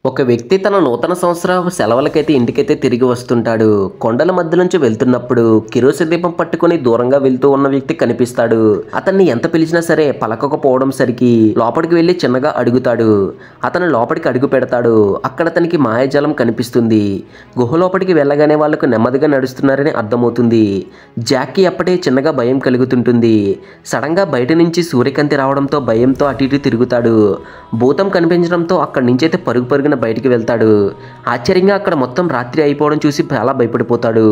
ఒక వ్యక్తి తన నూతన సంవత్సర సెలవులకైతే ఇంటికైతే తిరిగి వస్తుంటాడు. కొండల మధ్య నుంచి వెళ్తున్నప్పుడు కిరోసిన్ దీపం పట్టుకొని దూరంగా వెళ్తూ ఉన్న వ్యక్తి కనిపిస్తాడు. అతన్ని ఎంత పిలిచినా సరే పలకకపోవడం సరికి లోపలికి వెళ్లి చిన్నగా అడుగుతాడు. అతను లోపలికి అడుగు పెడతాడు. అక్కడ అతనికి మాయాజాలం కనిపిస్తుంది. గుహ లోపలికి వెళ్ళగానే వాళ్ళకు నెమ్మదిగా నడుస్తున్నారని అర్థమవుతుంది. జాక్కి అప్పటే చిన్నగా భయం కలుగుతుంటుంది. సడన్ గా బయట నుంచి సూర్యకాంతి రావడంతో భయంతో అటు ఇటు తిరుగుతాడు. భూతం కనిపించడంతో అక్కడి నుంచి అయితే పరుగు బయటికి వెళ్తాడు. ఆశ్చర్యంగా అక్కడ మొత్తం రాత్రి అయిపోవడం చూసి చాలా భయపడిపోతాడు.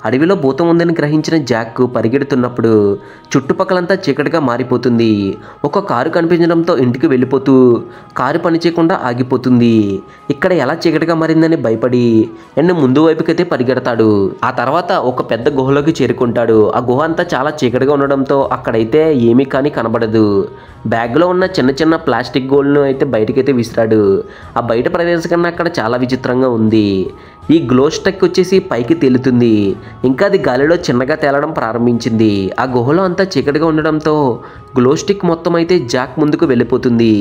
అడవిలో భూతం ఉందని గ్రహించిన జాక్ పరిగెడుతున్నప్పుడు చుట్టుపక్కలంతా చీకటిగా మారిపోతుంది. ఒక కారు కనిపించడంతో ఇంటికి వెళ్ళిపోతూ కారు పనిచేయకుండా ఆగిపోతుంది. ఇక్కడ ఎలా చీకటిగా మారిందని భయపడి ముందు వైపుకైతే పరిగెడతాడు. ఆ తర్వాత ఒక పెద్ద గుహలోకి చేరుకుంటాడు. ఆ గుహ అంతా చాలా చీకటిగా ఉండడంతో అక్కడైతే ఏమీ కానీ కనబడదు. బ్యాగ్లో ఉన్న చిన్న చిన్న ప్లాస్టిక్ గోల్డ్ను అయితే బయటకైతే విసిరాడు. ఆ బయట ప్రదేశం కన్నా అక్కడ చాలా విచిత్రంగా ఉంది. ఈ గ్లో స్టిక్ వచ్చేసి పైకి తేలుతుంది. ఇంకా అది గాలిలో చిన్నగా తేలడం ప్రారంభించింది. ఆ గుహలో అంతా చీకటిగా ఉండడంతో గ్లో స్టిక్ మొత్తం అయితే జాక్ ముందుకు వెళ్ళిపోతుంది.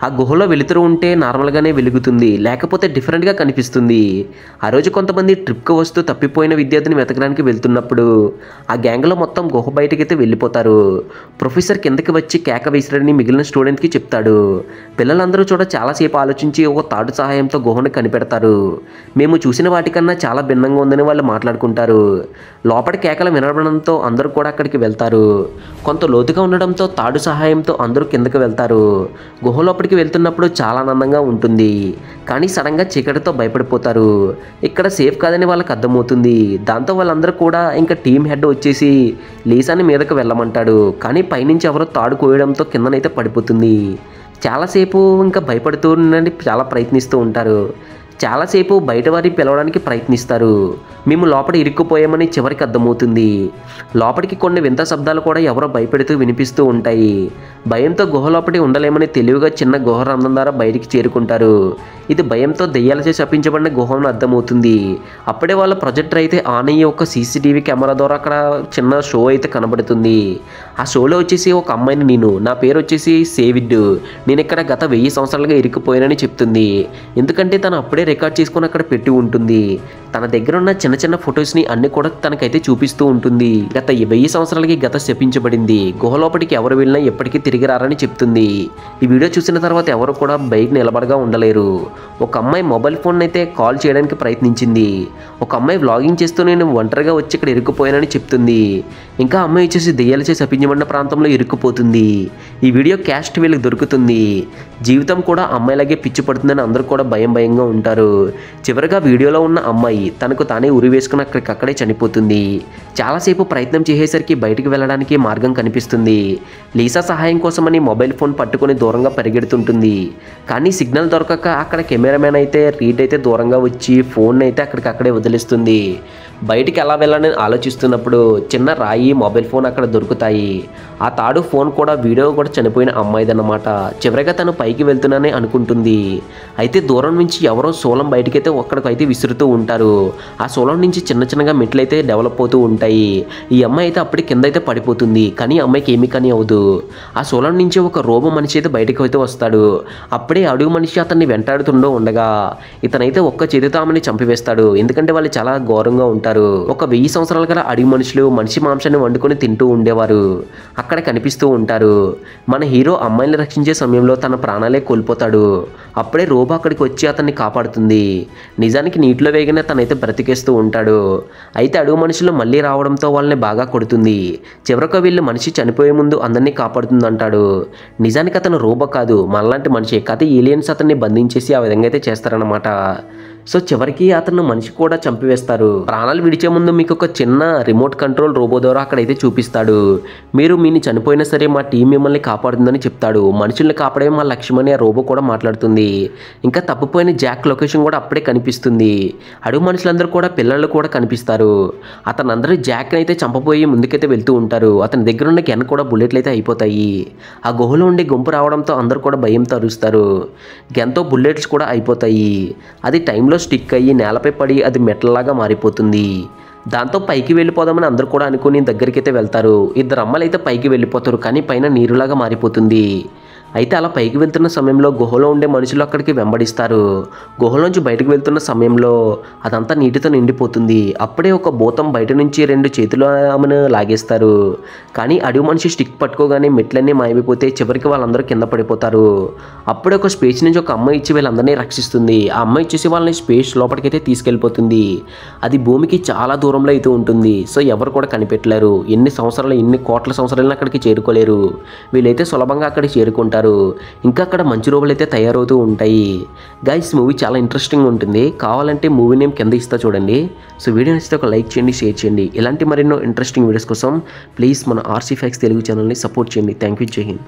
ఆ గుహలో వెలుతురు ఉంటే నార్మల్గానే వెలుగుతుంది, లేకపోతే డిఫరెంట్గా కనిపిస్తుంది. ఆ రోజు కొంతమంది ట్రిప్కి వస్తూ తప్పిపోయిన విద్యార్థిని వెతకడానికి వెళ్తున్నప్పుడు ఆ గ్యాంగ్లో మొత్తం గుహ బయటకైతే వెళ్ళిపోతారు. ప్రొఫెసర్ కిందకి వచ్చి కేక విసిరని మిగిలిన స్టూడెంట్కి చెప్తాడు. పిల్లలందరూ చాలాసేపు ఆలోచించి ఒక తాడు సహాయంతో గుహను కనిపెడతారు. మేము చూసిన వాటికన్నా చాలా భిన్నంగా ఉందని వాళ్ళు మాట్లాడుకుంటారు. లోపలి కేకలు వినడంతో అందరూ కూడా అక్కడికి వెళ్తారు. కొంత లోతుగా ఉండడంతో తాడు సహాయంతో అందరూ కిందకి వెళ్తారు. గుహ లోపలికి వెళ్తున్నప్పుడు చాలా ఆనందంగా ఉంటుంది, కానీ సడన్గా చీకటితో భయపడిపోతారు. ఇక్కడ సేఫ్ కాదని వాళ్ళకి అర్థమవుతుంది. దాంతో వాళ్ళందరూ కూడా ఇంకా టీమ్ హెడ్ వచ్చేసి లీసాని మీదకు వెళ్ళమంటాడు. కానీ పైనుంచి ఎవరో తాడు కోయడంతో కిందనైతే పడిపోతుంది. చాలాసేపు ఇంకా భయపడుతూ చాలా ప్రయత్నిస్తూ ఉంటారు. చాలాసేపు బయట వారిని పిలవడానికి ప్రయత్నిస్తారు. మేము లోపల ఇరుక్కుపోయామని చివరికి అర్థమవుతుంది. లోపలికి కొన్ని వింత శబ్దాలు కూడా ఎవరో భయపెడుతూ వినిపిస్తూ ఉంటాయి. భయంతో గుహ లోపలి ఉండలేమని తెలివిగా చిన్న గుహ రంధ్రం ద్వారా బయటికి చేరుకుంటారు. ఇది భయంతో దెయ్యాలచే శపించబడిన గుహను అర్థమవుతుంది. అప్పుడే వాళ్ళ ప్రొజెక్టర్ అయితే ఆన్ అయ్యి ఒక సీసీటీవీ కెమెరా ద్వారా అక్కడ చిన్న షో అయితే కనబడుతుంది. ఆ షోలో వచ్చేసి ఒక అమ్మాయిని నా పేరు వచ్చేసి సేవిడ్, నేను ఇక్కడ గత 1000 సంవత్సరాలుగా ఇరుక్కుపోయానని చెప్తుంది. ఎందుకంటే తను అప్పుడే రికార్డ్ చేసుకుని అక్కడ పెట్టి ఉంటుంది. తన దగ్గర ఉన్న చిన్న చిన్న ఫొటోస్ని అన్ని కూడా తనకైతే చూపిస్తూ ఉంటుంది. గత 1000 సంవత్సరాలకి గత శపించబడింది, గుహ లోపలికి ఎవరు వెళ్ళినా ఎప్పటికీ తిరిగి రారని చెప్తుంది. ఈ వీడియో చూసిన తర్వాత ఎవరు కూడా బయట నిలబడగా ఉండలేరు. ఒక అమ్మాయి మొబైల్ ఫోన్ అయితే కాల్ చేయడానికి ప్రయత్నించింది. ఒక అమ్మాయి వ్లాగింగ్ చేస్తూ నేను ఒంటరిగా వచ్చి ఇక్కడ ఇరుక్కుపోయానని చెప్తుంది. ఇంకా అమ్మాయి వచ్చేసి దెయ్యాలచే శపించబడిన ప్రాంతంలో ఇరుక్కుపోతుంది. ఈ వీడియో క్యాస్ట్ వీళ్ళకి దొరుకుతుంది. జీవితం కూడా అమ్మాయిలాగే పిచ్చి పడుతుందని అందరూ కూడా భయంగా ఉంటారు. చివరిగా వీడియోలో ఉన్న అమ్మాయి తనకు తానే ఉరి వేసుకుని అక్కడే చనిపోతుంది. చాలాసేపు ప్రయత్నం చేసేసరికి బయటికి వెళ్ళడానికి మార్గం కనిపిస్తుంది. లీసా సహాయం కోసమని మొబైల్ ఫోన్ పట్టుకొని దూరంగా పరిగెడుతుంటుంది. కానీ సిగ్నల్ దొరకక అక్కడ కెమెరామెన్ అయితే రీడ్ అయితే దూరంగా వచ్చి ఫోన్ అయితే అక్కడికక్కడే వదిలేస్తుంది. బయటికి ఎలా వెళ్ళాలని ఆలోచిస్తున్నప్పుడు చిన్న రాయి, మొబైల్ ఫోన్ అక్కడ దొరుకుతాయి. ఆ తాడు ఫోన్ కూడా వీడియో కూడా చనిపోయిన అమ్మాయిదన్నమాట. చివరిగా తను పైకి వెళ్తున్నానని అనుకుంటుంది. అయితే దూరం నుంచి ఎవరో సోలం బయటకైతే ఒక్కడికైతే విసురుతూ ఉంటారు. ఆ సోలం నుంచి చిన్నగా మెట్లు అయితే డెవలప్ అవుతూ ఉంటాయి. ఈ అమ్మాయి అయితే అప్పటికి కింద అయితే పడిపోతుంది, కానీ అమ్మాయికి ఏమీ కానీ అవ్వదు. ఆ సోలం నుంచి ఒక రోబో మనిషి అయితే బయటకు అయితే వస్తాడు. అప్పుడే అడుగు మనిషి అతన్ని వెంటాడుతుండో ఉండగా ఇతనైతే ఒక్క చేతితో ఆమెని చంపివేస్తాడు. ఎందుకంటే వాళ్ళు చాలా ఘోరంగా ఉంటారు. ఒక 1000 సంవత్సరాల గల అడవి మనుషులు మనిషి మాంసాన్ని వండుకొని తింటూ ఉండేవారు. అక్కడ కనిపిస్తూ ఉంటారు. మన హీరో అమ్మాయిని రక్షించే సమయంలో తన ప్రాణాలే కోల్పోతాడు. అప్పుడే రోబో అక్కడికి వచ్చి అతన్ని కాపాడుతుంది. నిజానికి నీటిలో వేగిన తనైతే బ్రతికేస్తూ ఉంటాడు. అయితే అడవి మనుషులు మళ్ళీ రావడంతో వాళ్ళని బాగా కొడుతుంది. చివరకు వీళ్ళు మనిషి చనిపోయే ముందు అందరినీ కాపాడుతుంది అంటాడు. నిజానికి అతను రోబో కాదు, మనలాంటి మనిషి. కాదు, ఏలియన్స్ అతన్ని బంధించేసి ఆ విధంగా అయితే చేస్తారనమాట. సో చివరికి అతను మనిషి కూడా చంపివేస్తారు. ప్రాణాలు విడిచే ముందు మీకు ఒక చిన్న రిమోట్ కంట్రోల్ రోబో ద్వారా అక్కడైతే చూపిస్తాడు. మీరు మీని చనిపోయినా సరే మా టీం మిమ్మల్ని కాపాడుతుందని చెప్తాడు. మనుషుల్ని కాపాడే మా లక్ష్యమని ఆ రోబో కూడా మాట్లాడుతుంది. ఇంకా తప్పిపోయిన జాక్ లొకేషన్ కూడా అప్పుడే కనిపిస్తుంది. అడుగు మనుషులందరూ కూడా పిల్లలు కూడా కనిపిస్తారు. అతను అందరూ జాక్ని అయితే చంపబోయి ముందుకైతే వెళ్తూ ఉంటారు. అతని దగ్గర ఉన్న గన్ కూడా బుల్లెట్లు అయితే అయిపోతాయి. ఆ గుహలో ఉండే గుంపు రావడంతో అందరూ కూడా భయంతో అరుస్తారు. గన్తో బుల్లెట్స్ కూడా అయిపోతాయి. అది టైంలో స్టిక్ అయ్యి నేలపై పడి అది మెట్లలాగా మారిపోతుంది. దాంతో పైకి వెళ్ళిపోదామని అందరూ కూడా అనుకుని దగ్గరికి అయితే వెళ్తారు. ఇద్దరు అమ్మలు అయితే పైకి వెళ్ళిపోతారు, కానీ పైన నీరులాగా మారిపోతుంది. అయితే అలా పైకి వెళ్తున్న సమయంలో గుహలో ఉండే మనుషులు అక్కడికి వెంబడిస్తారు. గుహలోంచి బయటకు వెళ్తున్న సమయంలో అదంతా నీటితో నిండిపోతుంది. అప్పుడే ఒక భూతం బయట నుంచి 2 చేతులు ఆమెను లాగేస్తారు. కానీ అడవి మనిషి స్టిక్ పట్టుకోగానే మెట్లన్నీ మాయమైపోతే చివరికి వాళ్ళందరూ కింద పడిపోతారు. అప్పుడే ఒక స్పేస్ నుంచి ఒక అమ్మాయి ఇచ్చి వీళ్ళందరినీ రక్షిస్తుంది. ఆ అమ్మాయి వచ్చేసి వాళ్ళని స్పేస్ లోపలికైతే తీసుకెళ్ళిపోతుంది. అది భూమికి చాలా దూరంలో అయితే ఉంటుంది. సో ఎవరు కూడా కనిపెట్టలేరు. ఎన్ని కోట్ల సంవత్సరాలను అక్కడికి చేరుకోలేరు. వీళ్ళైతే సులభంగా అక్కడికి చేరుకుంటారు. ఇంకా అక్కడ మంచి రోజులు అయితే తయారవుతూ ఉంటాయి. గైస్ మూవీ చాలా ఇంట్రెస్టింగ్ ఉంటుంది. కావాలంటే మూవీ నేమ్ కింద ఇస్తా చూడండి. సో వీడియో నచ్చితే ఒక లైక్ చేయండి, షేర్ చేయండి. ఇలాంటి మరెన్నో ఇంట్రెస్టింగ్ వీడియోస్ కోసం ప్లీజ్ మన ఆర్సీ ఫ్యాక్స్ తెలుగు ఛానల్ని సపోర్ట్ చేయండి. థ్యాంక్ యూ, జై హింద్.